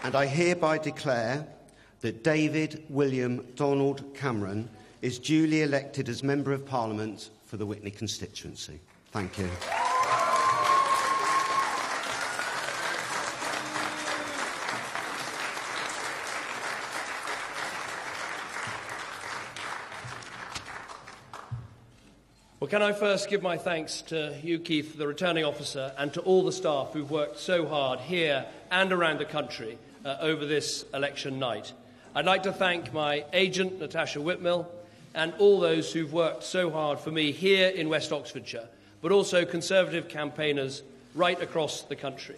and I hereby declare that David William Donald Cameron is duly elected as Member of Parliament for the Witney constituency. Thank you. Well, can I first give my thanks to you, Keith, the returning officer, and to all the staff who've worked so hard here and around the country over this election night. I'd like to thank my agent, Natasha Whitmill, and all those who've worked so hard for me here in West Oxfordshire, but also Conservative campaigners right across the country.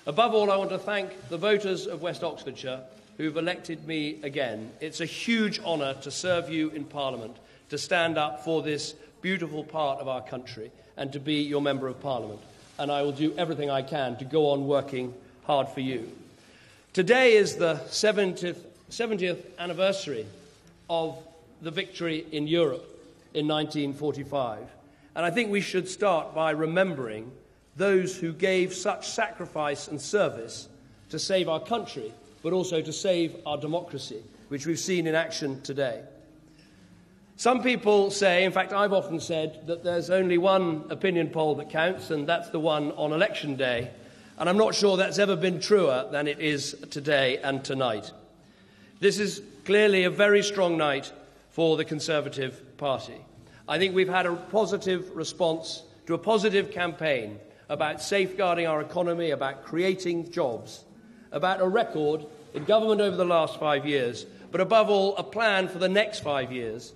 Above all, I want to thank the voters of West Oxfordshire who've elected me again. It's a huge honour to serve you in Parliament, to stand up for this beautiful part of our country and to be your Member of Parliament. And I will do everything I can to go on working hard for you. Today is the 70th anniversary of the victory in Europe in 1945. And I think we should start by remembering those who gave such sacrifice and service to save our country, but also to save our democracy, which we've seen in action today. Some people say, in fact, I've often said, that there's only one opinion poll that counts, and that's the one on election day. And I'm not sure that's ever been truer than it is today and tonight. This is clearly a very strong night for the Conservative Party. I think we've had a positive response to a positive campaign about safeguarding our economy, about creating jobs, about a record in government over the last 5 years, but above all, a plan for the next 5 years,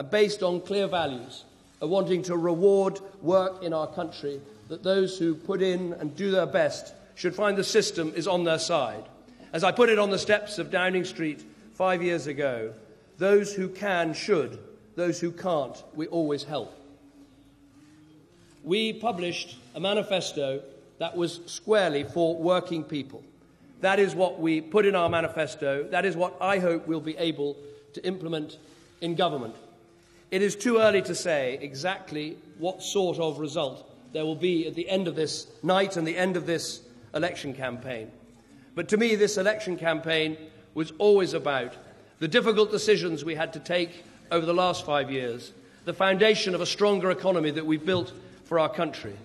based on clear values of wanting to reward work in our country, that those who put in and do their best should find the system is on their side. As I put it on the steps of Downing Street 5 years ago, those who can should, those who can't, we always help. We published a manifesto that was squarely for working people. That is what we put in our manifesto. That is what I hope we'll be able to implement in government. It is too early to say exactly what sort of result there will be at the end of this night and the end of this election campaign. But to me, this election campaign was always about the difficult decisions we had to take over the last 5 years, the foundation of a stronger economy that we've built for our country,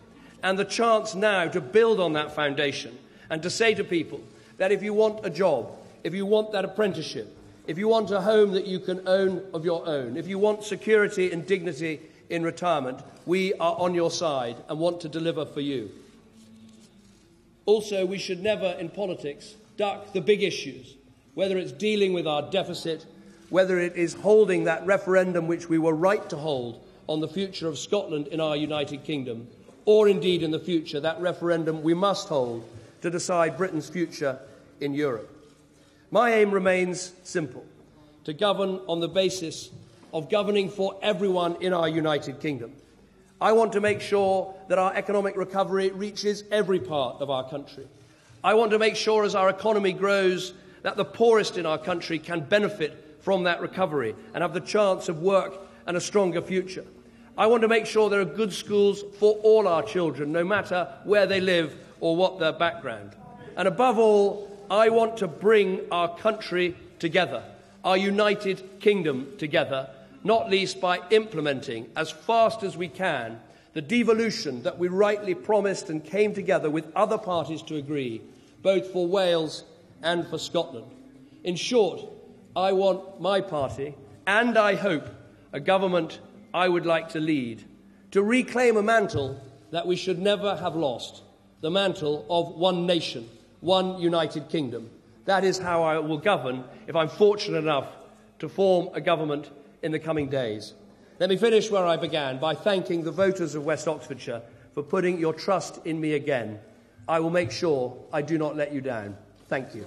and the chance now to build on that foundation and to say to people that if you want a job, if you want that apprenticeship, if you want a home that you can own of your own, if you want security and dignity in retirement, we are on your side and want to deliver for you. Also, we should never, in politics, duck the big issues, whether it's dealing with our deficit, whether it is holding that referendum which we were right to hold on the future of Scotland in our United Kingdom, or indeed in the future that referendum we must hold to decide Britain's future in Europe. My aim remains simple: to govern on the basis of governing for everyone in our United Kingdom. I want to make sure that our economic recovery reaches every part of our country. I want to make sure as our economy grows that the poorest in our country can benefit from that recovery and have the chance of work and a stronger future. I want to make sure there are good schools for all our children, no matter where they live or what their background. And above all, I want to bring our country together, our United Kingdom together, not least by implementing as fast as we can the devolution that we rightly promised and came together with other parties to agree, both for Wales and for Scotland. In short, I want my party, and I hope a government I would like to lead, to reclaim a mantle that we should never have lost, the mantle of one nation, one United Kingdom. That is how I will govern if I'm fortunate enough to form a government in the coming days. Let me finish where I began by thanking the voters of West Oxfordshire for putting your trust in me again. I will make sure I do not let you down. Thank you.